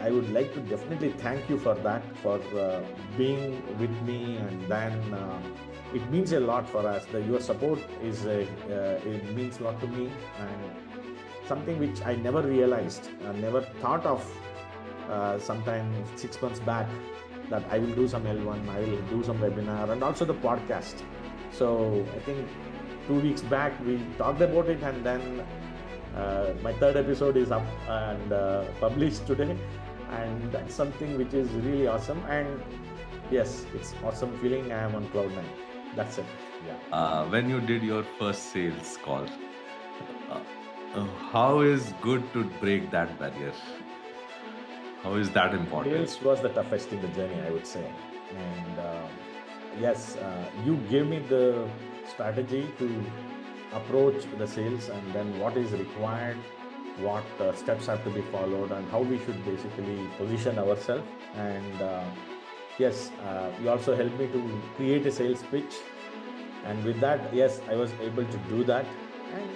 I would like to definitely thank you for that, for being with me, and then it means a lot for us. Your support it means a lot to me, and something which I never realized, never thought of. Sometime 6 months back, that I will do some L1, I will do some webinar, and also the podcast. So I think 2 weeks back we talked about it, and then my third episode is up and published today, and that's something which is really awesome. And yes, it's awesome feeling. I am on cloud nine. That's it. Yeah. When you did your first sales call, uh, how is good to break that barrier? How is that important? Sales was the toughest in the journey, I would say. And yes, you gave me the strategy to approach the sales, and then what is required, what steps have to be followed, and how we should basically position ourselves. And yes, you also helped me to create a sales pitch. And with that, yes, I was able to do that. And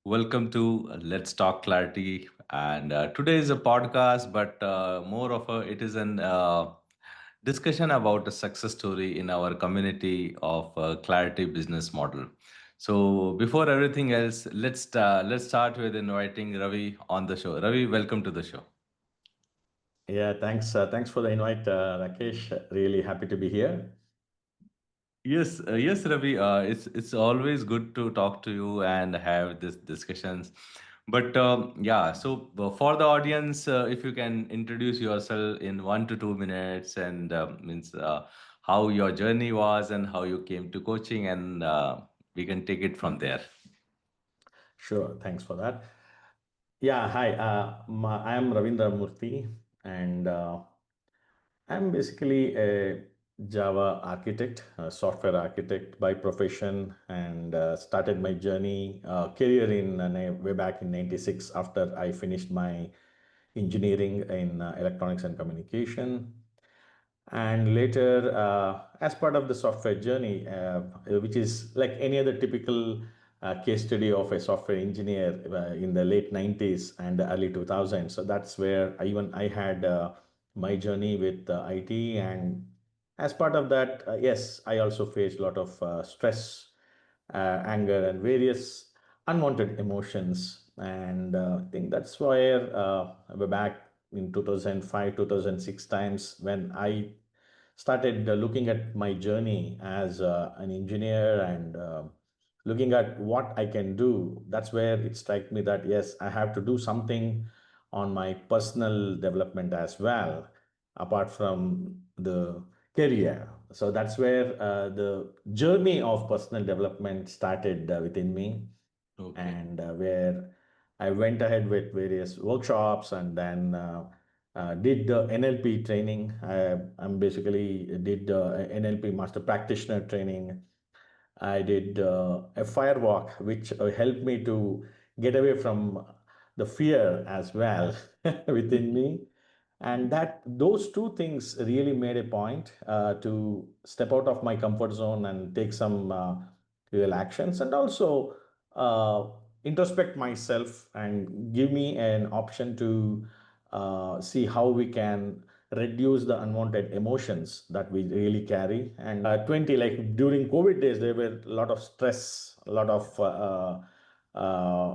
Welcome to Let's Talk Clarity. And today is a podcast, but more of a it is an discussion about a success story in our community of Clarity business model. So before everything else, let's start with inviting Ravi on the show. Ravi, welcome to the show. yeah, thanks. Thanks for the invite, Rakesh. Really happy to be here. Yes, Ravi. It's always good to talk to you and have this discussions. But yeah, so for the audience, if you can introduce yourself in 1 to 2 minutes, and means how your journey was and how you came to coaching, and we can take it from there. Sure, thanks for that. Yeah, hi. I am Raveendra Murthy, and I'm basically a Java architect, a software architect by profession, and started my journey career in way back in '96 after I finished my engineering in electronics and communication. And later, as part of the software journey, which is like any other typical case study of a software engineer in the late '90s and the early 2000s. So that's where even I had my journey with IT. And as part of that, yes, I also faced a lot of stress, anger, and various unwanted emotions. And I think that's where we're back in 2005, 2006 times when I started looking at my journey as an engineer, and looking at what I can do. That's where it struck me that yes, I have to do something on my personal development as well, apart from the career. So that's where the journey of personal development started within me, Okay. and where I went ahead with various workshops, and then did the NLP training. I'm basically did NLP master practitioner training. I did a firewalk, which helped me to get away from the fear as well within me. And that those two things really made a point to step out of my comfort zone and take some real actions, and also uh, introspect myself and give me an option to see how we can reduce the unwanted emotions that we really carry. And 20, like during COVID days, there were a lot of stress, a lot of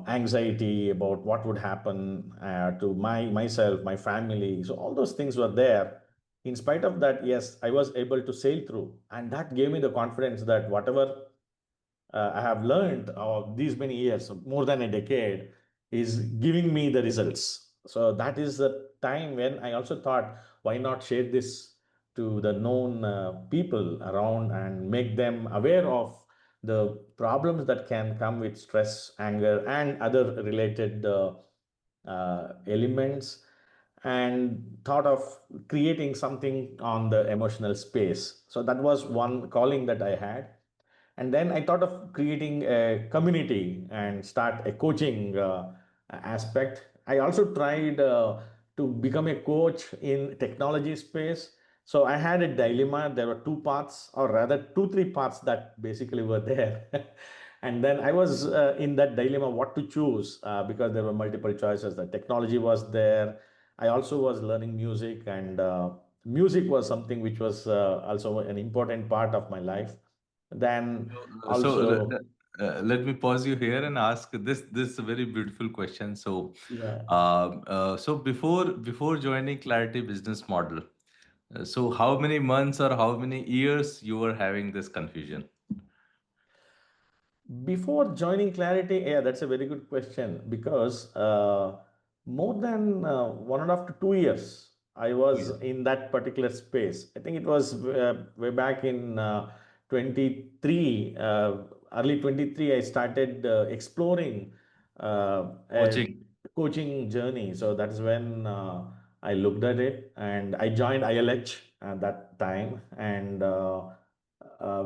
anxiety about what would happen to myself, my family. So all those things were there. In spite of that, yes, I was able to sail through, and that gave me the confidence that whatever I have learned these many years, more than a decade, is giving me the results. So that is the time when I also thought, why not share this to the known people around and make them aware of the problems that can come with stress, anger, and other related elements, and thought of creating something on the emotional space. So that was one calling that I had. And then I thought of creating a community and start a coaching aspect. I also tried to become a coach in technology space. So I had a dilemma. There were two paths, or rather, two, three paths that basically were there. And then I was in that dilemma what to choose because there were multiple choices. The technology was there. I also was learning music, and music was something which was also an important part of my life. Then So also, let me pause you here and ask this very beautiful question. So, yeah. so before joining Clarity Business Model, so how many months or how many years you were having this confusion? Before joining Clarity, yeah, that's a very good question because more than 1.5 to 2 years, I was Yes. in that particular space. I think it was way back in 23, early 23, I started exploring a Coaching. coaching journey. So that's when I looked at it and I joined ILH at that time. And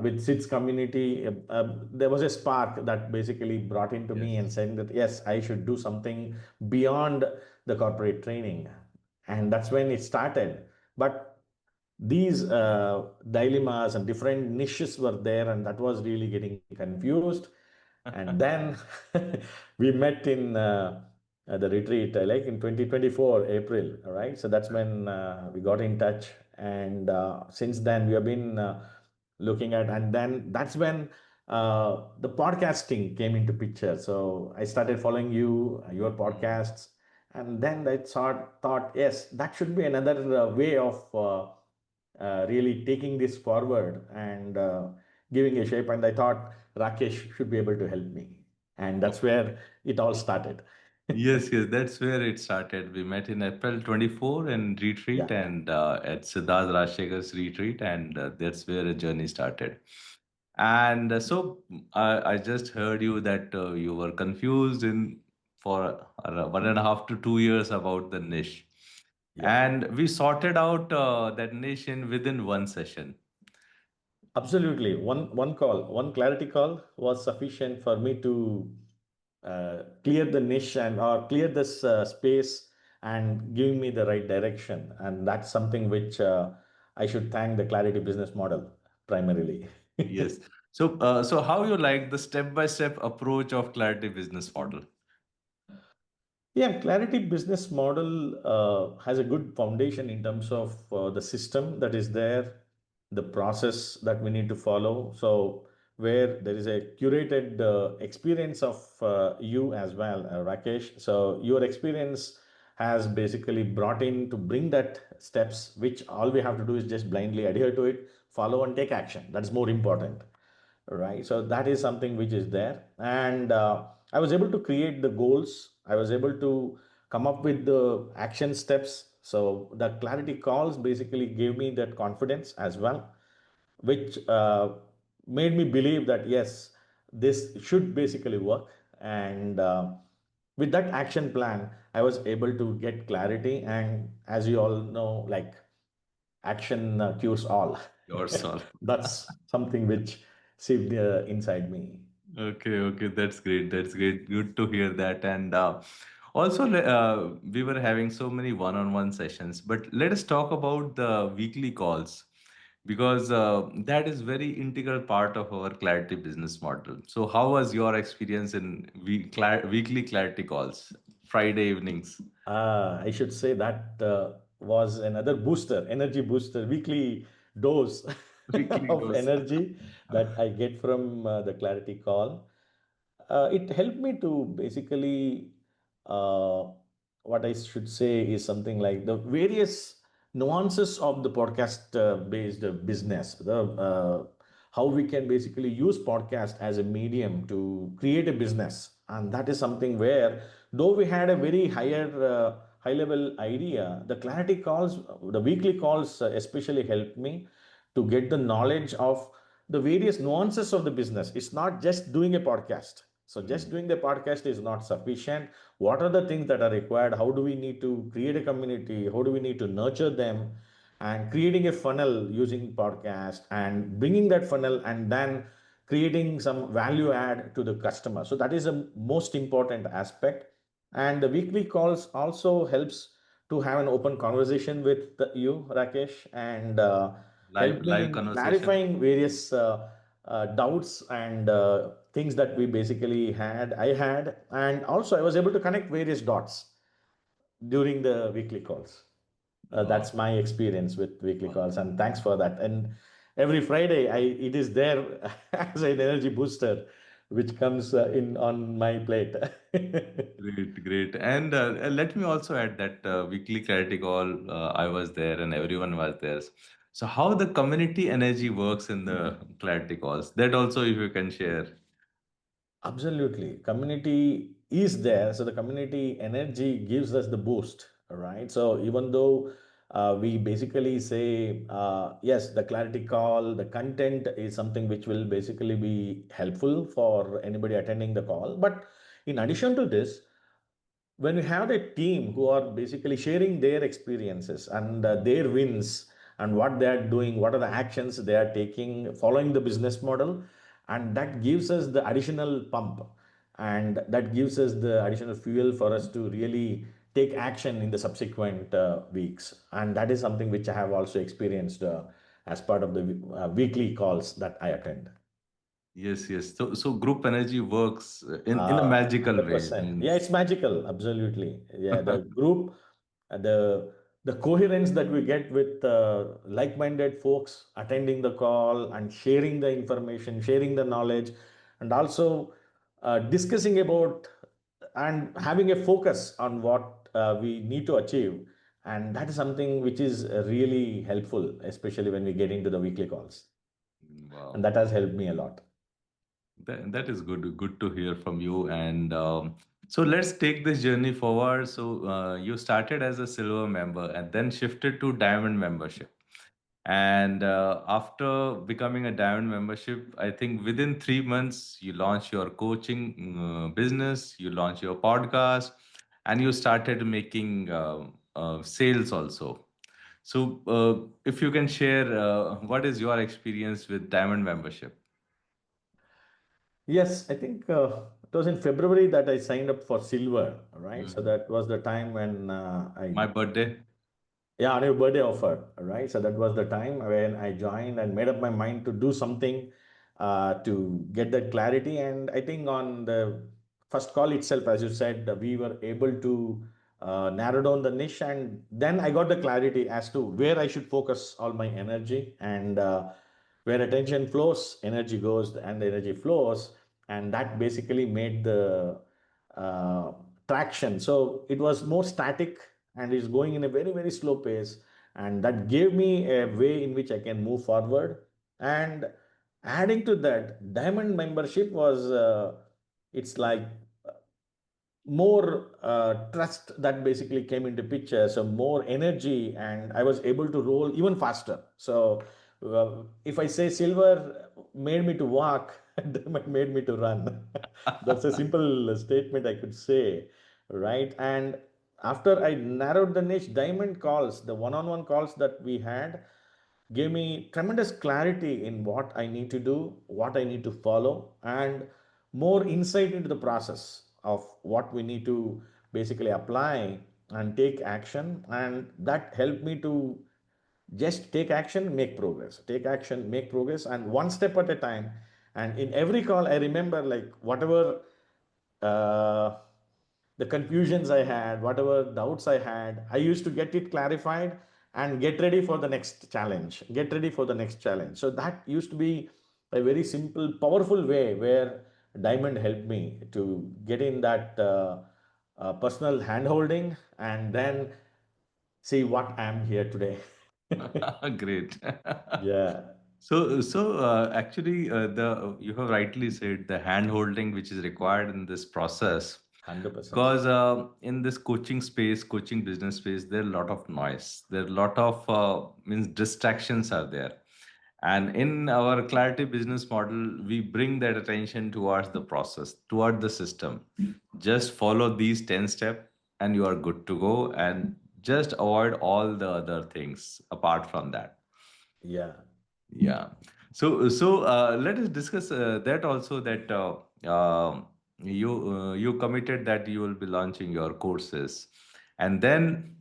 with SITS community, there was a spark that basically brought into me Yes. and saying that yes, I should do something beyond the corporate training, and that's when it started. But these dilemmas and different niches were there, and that was really getting confused. And then we met in the retreat, like in 2024 April. All right, so that's when we got in touch, and since then we have been looking at, and then that's when the podcasting came into picture. So I started following you, your Mm. podcasts, and then I thought yes, that should be another way of really taking this forward and giving a shape. And I thought Rakesh should be able to help me. And that's where it all started. Yes, yes, that's where it started. We met in April 24 in retreat Yeah, and at Siddharth Rajshekar's retreat, and that's where a journey started. And so I just heard you that you were confused in for 1.5 to 2 years about the niche. yeah. And we sorted out that niche in within one session. Absolutely. One call, one clarity call was sufficient for me to clear the niche and or clear this space and giving me the right direction. And that's something which I should thank the clarity business model primarily. Yes. So how you like the step-by-step approach of Clarity business model? Yeah, Clarity business model has a good foundation in terms of the system that is there, the process that we need to follow. So, where there is a curated experience of you as well, Rakesh. So, your experience has basically brought in to bring that steps, which all we have to do is just blindly adhere to it, follow, and take action. That's more important, right? So that is something which is there. And I was able to create the goals. I was able to come up with the action steps. So the clarity calls basically gave me that confidence as well, which made me believe that yes, this should basically work. And with that action plan, I was able to get clarity. And as you all know, like, action cures all. Yourself. That's something which seeped inside me. Okay, okay, that's great. That's great. Good to hear that. And also, we were having so many one-on-one sessions, but let us talk about the weekly calls because that is very integral part of our clarity business model. So, how was your experience in weekly clarity calls, Friday evenings, I should say that was another booster, energy booster, weekly dose weekly of dose? energy that I get from the clarity call. It helped me to basically, uh, what I should say is something like the various nuances of the podcast based business, how we can basically use podcast as a medium to create a business. And that is something where, though we had a very high level idea, the clarity calls, the weekly calls especially helped me to get the knowledge of the various nuances of the business. It's not just doing a podcast. So just Mm. doing the podcast is not sufficient. What are the things that are required? How do we need to create a community? How do we need to nurture them? And creating a funnel using podcast and bringing that funnel and then creating some value add to the customer. So that is a most important aspect. And the weekly calls also helps to have an open conversation with you, Rakesh, and help me Live in conversation. clarifying various doubts and things that we basically had. I had, and also I was able to connect various dots during the weekly calls. That's Oh, my experience with weekly calls, wonderful. and thanks for that. And every Friday, it is there as an energy booster, which comes in on my plate. Great, great. And let me also add that weekly clarity call, I was there and everyone was there. So how the community energy works in the clarity calls, that also if you can share. Absolutely. Community is there. So the community energy gives us the boost, right? So even though we basically say, yes, the clarity call, the content is something which will basically be helpful for anybody attending the call. But in addition to this, when you have a team who are basically sharing their experiences and their wins and what they are doing, what are the actions they are taking, following the business model, and that gives us the additional pump, and that gives us the additional fuel for us to really take action in the subsequent weeks. And that is something which I have also experienced as part of the weekly calls that I attend. Yes, yes. So group energy works in a magical way. 100%. Yeah, Means it's magical. Absolutely. Yeah, the group, the coherence that we get with like-minded folks attending the call and sharing the information, sharing the knowledge, and also discussing about and having a focus on what we need to achieve. And that is something which is really helpful, especially when we get into the weekly calls. And wow. that has helped me a lot. That is good to hear from you. And so let's take this journey forward. So you started as a silver member and then shifted to diamond membership. And after becoming a diamond membership, I think within 3 months, you launched your coaching business, you launched your podcast, and you started making sales also. So, if you can share, what is your experience with diamond membership? Yes, I think it was in February that I signed up for silver, right? So Mhm. that was the time when My birthday. yeah, on your birthday offer, right? So that was the time when I joined and made up my mind to do something to get that clarity. And I think on the first call itself, as you said, we were able to narrow down the niche, and then I got the clarity as to where I should focus all my energy, and where attention flows, energy goes, and the energy flows, and that basically made the uh, traction. So it was more static and is going in a very, very slow pace. And that gave me a way in which I can move forward. And adding to that, diamond membership was, it's like more trust that basically came into picture, so more energy, and I was able to roll even faster. So if I say silver made me to walk, diamond made me to run. That's a simple statement I could say, right? And after I narrowed the niche, diamond calls, the one-on-one calls that we had, gave me tremendous clarity in what I need to do, what I need to follow, and more insight into the process of what we need to basically apply and take action. And that helped me to just take action, make progress, take action, make progress, and one step at a time. And in every call, I remember like whatever uh, the confusions I had, whatever doubts I had, I used to get it clarified and get ready for the next challenge, get ready for the next challenge. So that used to be a very simple, powerful way where Diamond helped me to get in that personal handholding and then see what I am here today. Great. Yeah, So actually, the you have rightly said the hand holding which is required in this process, 100%. because in this coaching space, coaching business space, there are a lot of noise. There are a lot of means distractions are there, and in our clarity business model, we bring that attention towards the process, toward the system. Just follow these 10 steps, and you are good to go, and just avoid all the other things apart from that. Yeah. Yeah. So let us discuss that also. That you committed that you will be launching your courses, and then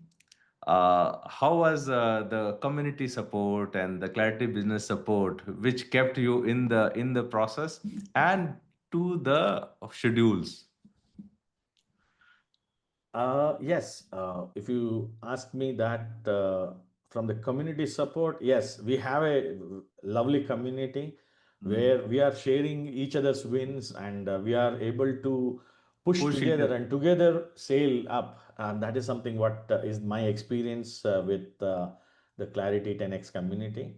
how was the community support and the Clarity Business support, which kept you in the process and to the schedules? Yes, if you ask me that from the community support, yes, we have a lovely community Mm. where we are sharing each other's wins and we are able to push Push each together other. and together sail up. And that is something what is my experience with the Clarity 10x community.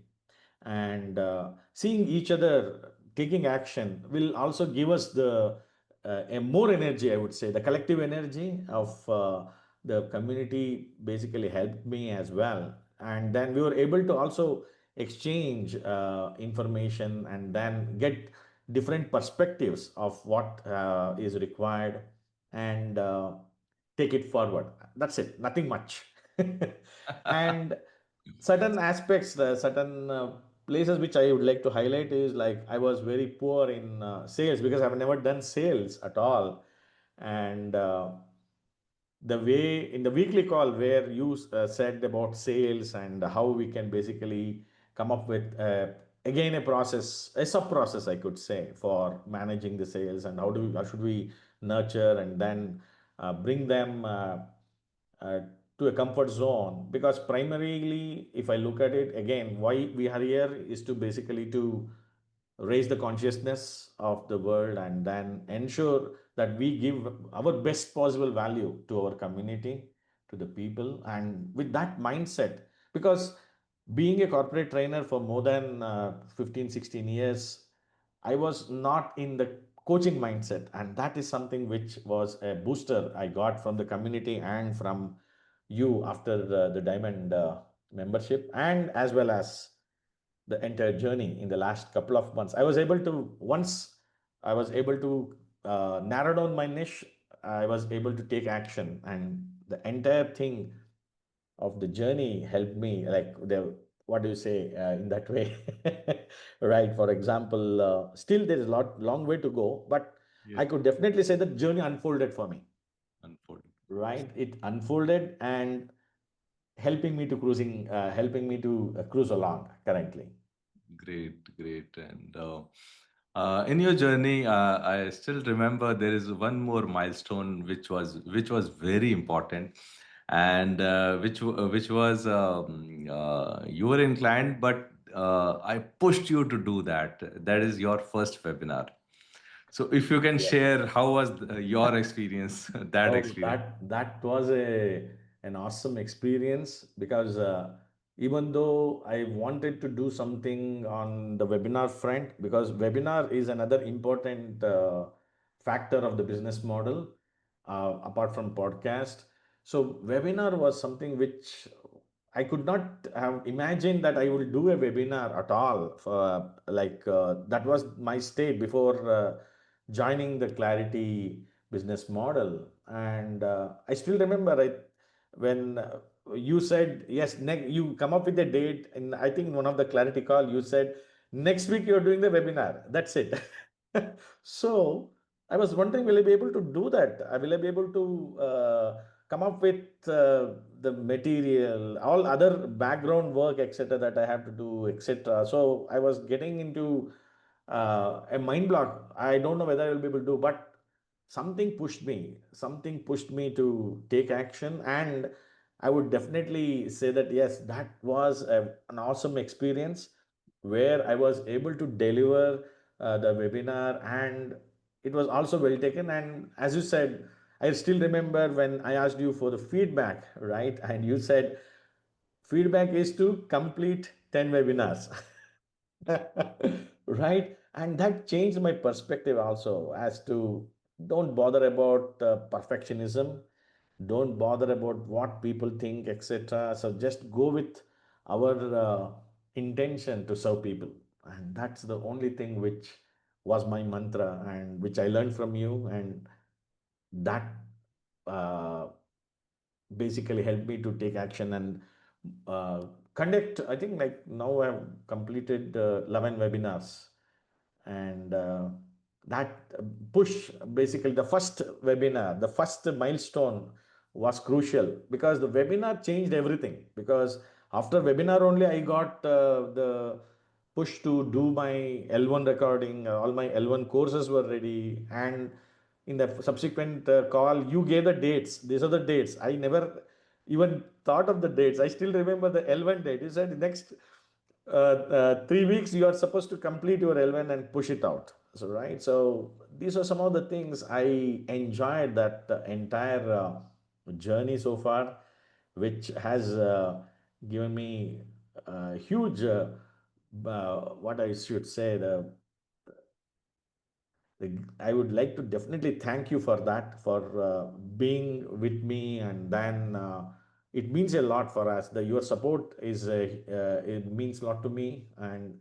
And seeing each other taking action will also give us the a more energy, I would say. The collective energy of the community basically helped me as well, and then we were able to also exchange information and then get different perspectives of what is required, and take it forward. That's it, nothing much. And certain aspects, certain places which I would like to highlight is like I was very poor in sales because I've never done sales at all. And the way in the weekly call where you said about sales and how we can basically come up with again a process, a sub process, I could say, for managing the sales, and how should we nurture and then bring them uh, to a comfort zone. Because primarily, if I look at it again, why we are here is to basically to raise the consciousness of the world and then ensure that we give our best possible value to our community, to the people, and with that mindset. Because being a corporate trainer for more than 15 16 years, I was not in the coaching mindset, and that is something which was a booster I got from the community and from you after the diamond membership, and as well as the entire journey in the last couple of months. I was able to, once I was able to narrow down my niche, I was able to take action, and the entire thing of the journey helped me. Like the, what do you say in that way? Right. For example, still there is a long way to go, but I Yes, could definitely say that journey unfolded for me. unfolding. Right, it unfolded and helping me to cruise along currently. Great, great. And in your journey, I still remember there is one more milestone which was very important, and which was you were inclined, but I pushed you to do that. That is your first webinar. So if you can share how was your experience, that Oh, experience. that was a an awesome experience because even though I wanted to do something on the webinar front, because webinar is another important factor of the business model apart from podcast. So webinar was something which I could not have imagined that I will do a webinar at all. For, that was my state before joining the Clarity business model. And I still remember when you said, yes, you come up with a date. And I think one of the Clarity call, you said, next week you're doing the webinar. That's it. So I was wondering, will I be able to do that? Will I be able to come up with the material, all other background work, etc., that I have to do, etc.? So I was getting into a mind block. I don't know whether I will be able to do, but something pushed me. Something pushed me to take action, and I would definitely say that yes, that was an awesome experience where I was able to deliver the webinar, and it was also well taken. And as you said, I still remember when I asked you for the feedback, right? And you said feedback is to complete 10 webinars. Right, and that changed my perspective also as to don't bother about perfectionism, don't bother about what people think, etc. So just go with our intention to serve people, and that's the only thing which was my mantra and which I learned from you, and that uh, basically helped me to take action and conduct, I think like now I've completed 11 webinars, and that push, basically the first webinar, the first milestone was crucial because the webinar changed everything. Because after webinar only I got the push to do my L1 recording. All my L1 courses were ready, and in the subsequent call you gave the dates. These are the dates. I never even thought of the dates. I still remember the L1 date. You said next 3 weeks you are supposed to complete your L1 and push it out. So right. So these are some of the things I enjoyed that entire journey so far, which has given me huge, what I should say, I would like to definitely thank you for that, for being with me, and then it means a lot for us. Your support is it means a lot to me, and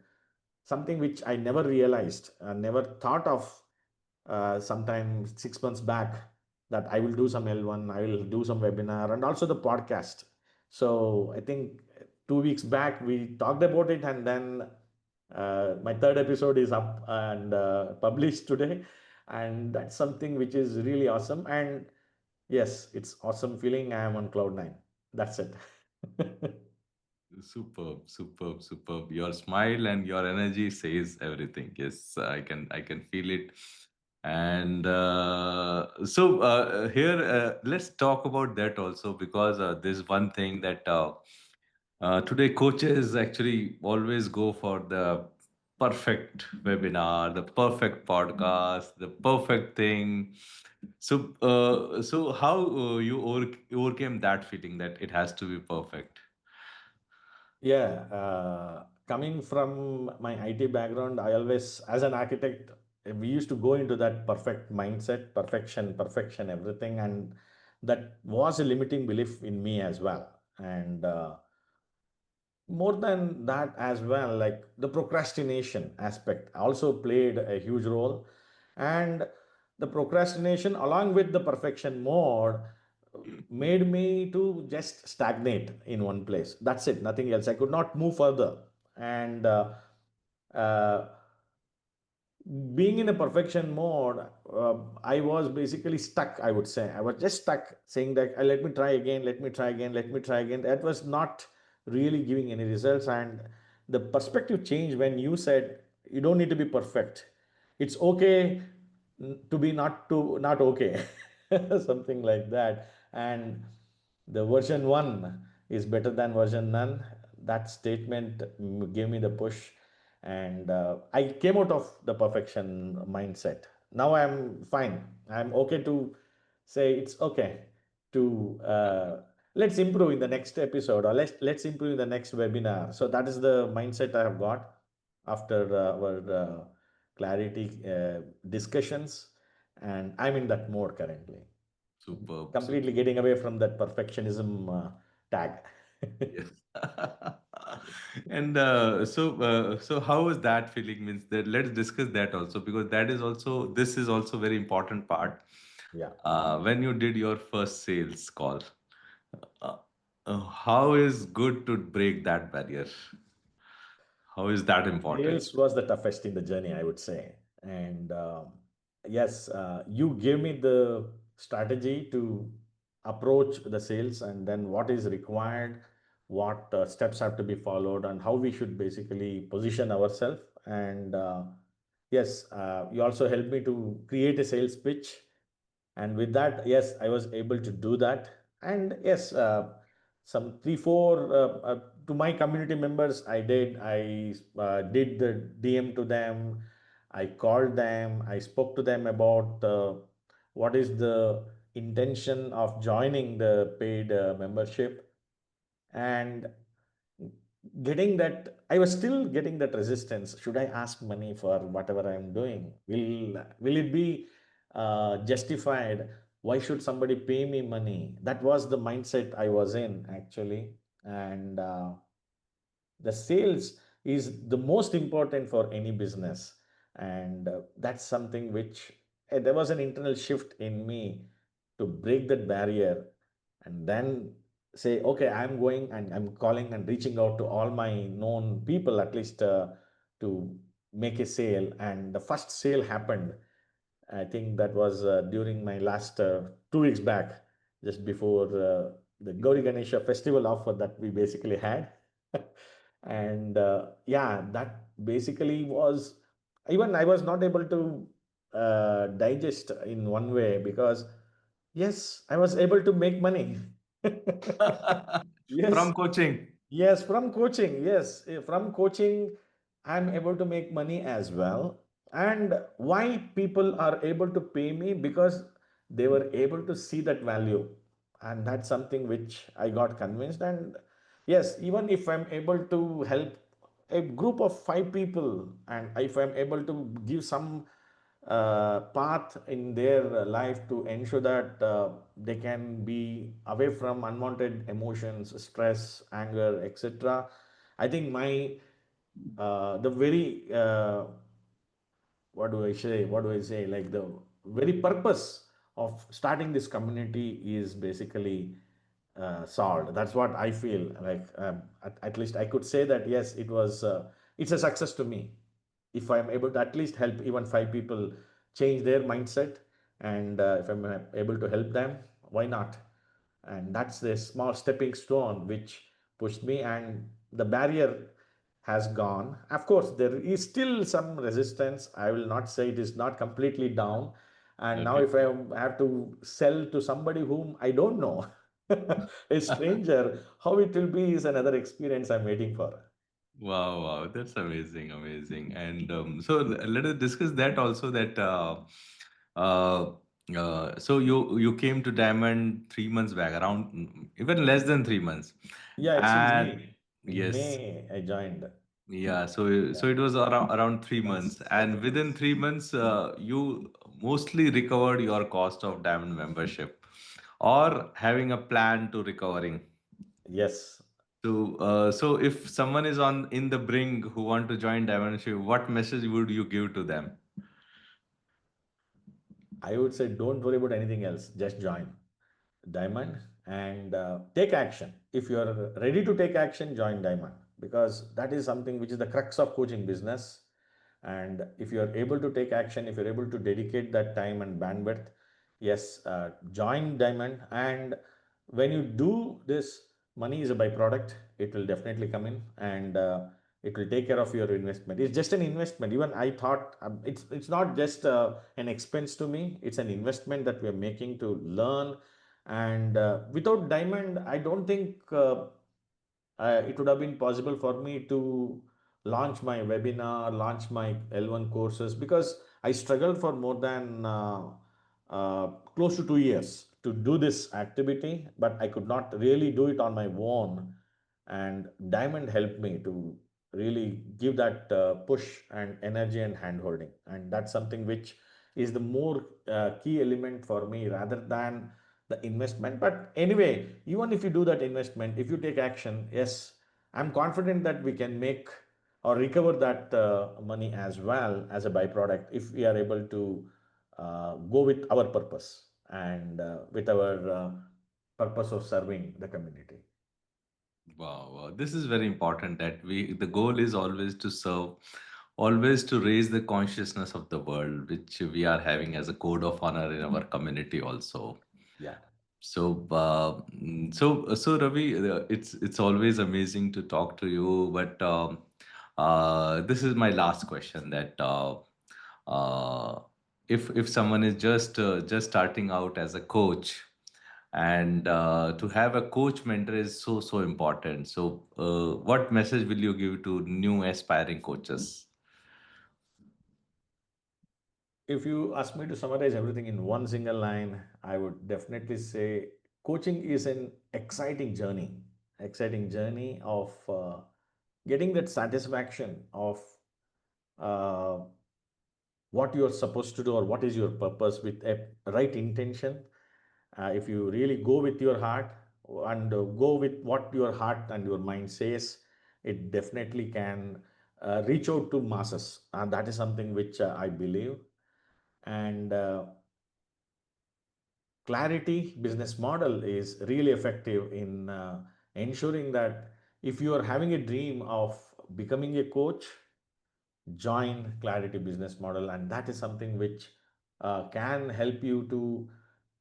something which I never realized, never thought of. Sometime 6 months back, that I will do some L1, I will do some webinar, and also the podcast. So I think 2 weeks back we talked about it, and then my third episode is up and published today, and that's something which is really awesome. And yes, it's awesome feeling. I am on cloud nine. That's it. Superb, superb, superb. Your smile and your energy says everything. Yes, I can feel it. And here, let's talk about that also, because there's one thing that today coaches actually always go for the perfect webinar, the perfect podcast, the perfect thing. So how you overcame that feeling that it has to be perfect? Yeah, coming from my IT background, I always, as an architect, we used to go into that perfect mindset, perfection, perfection, everything, and that was a limiting belief in me as well. And more than that as well, like the procrastination aspect also played a huge role. And the procrastination along with the perfection mode made me to just stagnate in one place. That's it, nothing else. I could not move further. And uh, being in a perfection mode, I was basically stuck. I would say I was just stuck, saying that let me try again, let me try again, let me try again. That was not really giving any results. And the perspective changed when you said you don't need to be perfect. It's okay to be not okay, something like that. And the version one is better than version none. That statement gave me the push, and I came out of the perfection mindset. Now I'm fine. I'm okay to say it's okay to let's improve in the next episode, or let's improve in the next webinar. So that is the mindset I have got after our clarity discussions, and I'm in that mode currently, Superb, completely superb. getting away from that perfectionism tag. Yes. And so how is that feeling? Means that let's discuss that also, because that is also, this is also very important part. Yeah. When you did your first sales call, uh, how is good to break that barrier? How is that important? Sales was the toughest in the journey, I would say. And yes, you gave me the strategy to approach the sales, and then what is required, what steps have to be followed, and how we should basically position ourselves. And yes, you also helped me to create a sales pitch, and with that, yes, I was able to do that. And yes, some 3 4 to my community members, I did the DM to them. I called them, I spoke to them about what is the intention of joining the paid membership. And getting that, I was still getting that resistance. Should I ask money for whatever I'm doing? Will it be justified? Why should somebody pay me money? That was the mindset I was in actually. And the sales is the most important for any business. And that's something which there was an internal shift in me to break that barrier. And then say, okay, I'm going and I'm calling and reaching out to all my known people at least to make a sale. And the first sale happened. I think that was during my last 2 weeks back, just before the Gauri Ganesha festival offer that we basically had. And yeah, that basically was, even I was not able to digest in one way, because yes, I was able to make money. Yes, From coaching. yes, from coaching. Yes, from coaching, I'm able to make money as well. And why people are able to pay me? Because they were able to see that value. And that's something which I got convinced. And yes, even if I'm able to help a group of 5 people, and if I'm able to give some path in their life to ensure that they can be away from unwanted emotions, stress, anger, etc. I think my the very what do I say? What do I say? Like the very purpose of starting this community is basically solved. That's what I feel like. At least I could say that yes, it was. It's a success to me if I'm able to at least help even 5 people change their mindset, and if I'm able to help them, why not? And that's the small stepping stone which pushed me, and the barrier has gone. Of course, there is still some resistance. I will not say it is not completely down. And now, Okay. if I have to sell to somebody whom I don't know, a stranger, how it will be is another experience I'm waiting for. Wow, wow, that's amazing, amazing. And so let us discuss that also. That uh, so you came to Diamond 3 months back, around even less than 3 months, Yeah, it's in and May. In yes, May, I joined. yeah. So it was around 3 months, Four, and five within months. 3 months, you mostly recovered your cost of Diamond membership, or having a plan to recovering. Yes, So if someone is on in the brink who want to join Diamond, what message would you give to them? I would say don't worry about anything else. Just join Diamond and take action. If you are ready to take action, join Diamond, because that is something which is the crux of coaching business. And if you are able to take action, if you're able to dedicate that time and bandwidth, yes, join Diamond. And when you do this, money is a byproduct. It will definitely come in, and it will take care of your investment. It's just an investment. Even I thought it's not just an expense to me. It's an investment that we're making to learn. And without Diamond, I don't think it would have been possible for me to launch my webinar, launch my L1 courses, because I struggled for more than close to 2 years to do this activity, but I could not really do it on my own. And Diamond helped me to really give that push and energy and hand holding. And that's something which is the more key element for me rather than the investment. But anyway, even if you do that investment, if you take action, yes, I'm confident that we can make or recover that money as well as a byproduct if we are able to go with our purpose and with our purpose of serving the community. Wow, wow. This is very important that the goal is always to serve, always to raise the consciousness of the world, which we are having as a code of honor in our community also. Yeah. So Ravi, it's always amazing to talk to you. But this is my last question. That uh, if someone is just starting out as a coach, and to have a coach mentor is so important. So, what message will you give to new aspiring coaches? If you ask me to summarize everything in one single line, I would definitely say coaching is an exciting journey of getting that satisfaction of uh, what you're supposed to do or what is your purpose with a right intention. If you really go with your heart and go with what your heart and your mind says, it definitely can reach out to masses. And that is something which I believe. And clarity business model is really effective in ensuring that if you are having a dream of becoming a coach, join clarity business model, and that is something which can help you to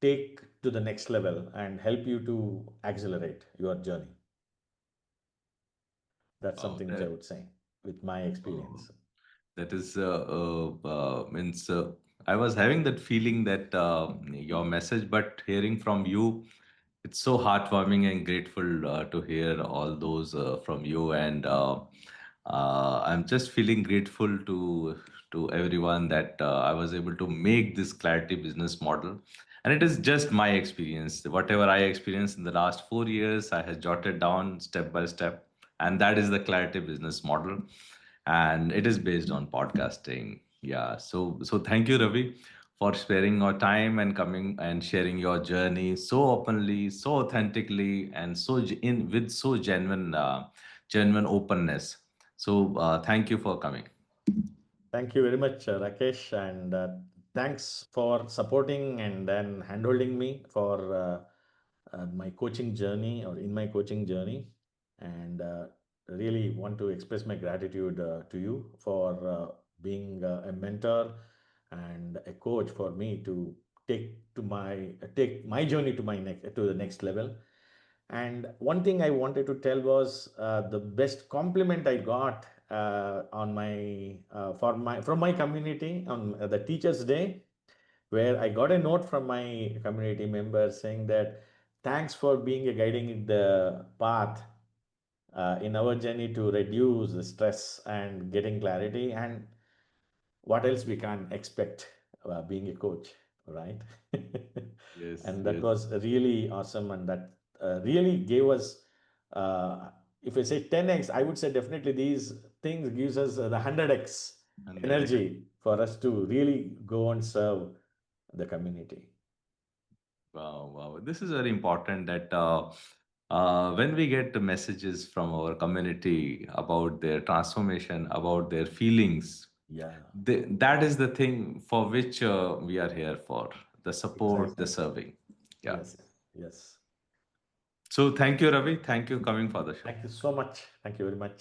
take to the next level and help you to accelerate your journey. That's Wow, something which I would say with my oh, experience. that is means I was having that feeling that your message, but hearing from you, it's so heartwarming and grateful to hear all those from you, and I'm just feeling grateful to everyone that I was able to make this clarity business model. And it is just my experience. Whatever I experienced in the last 4 years, I have jotted down step by step, and that is the clarity business model, and it is based on podcasting. Yeah. So thank you, Ravi, for sparing your time and coming and sharing your journey so openly, so authentically, and so in with so genuine openness. So thank you for coming. Thank you very much, Rakesh, and thanks for supporting and then handholding me for my coaching journey or in my coaching journey. And really want to express my gratitude to you for being a mentor and a coach for me to take my journey to the next level. And one thing I wanted to tell was the best compliment I got on my for my from my community on the Teachers' Day, where I got a note from my community member saying that thanks for being a guiding the path in our journey to reduce the stress and getting clarity. And what else we can expect being a coach, right? Yes, And that yes, was really awesome, and that really gave us if I say 10x, I would say definitely these things gives us the 100x 100x. energy for us to really go and serve the community. Wow, wow. This is very important that when we get the messages from our community about their transformation, about their feelings, Yeah, that is the thing for which we are here for, the support, the exactly. serving. Yeah. Yes, yes. So thank you, Ravi. Thank you coming for the show. Thank you so much. Thank you very much.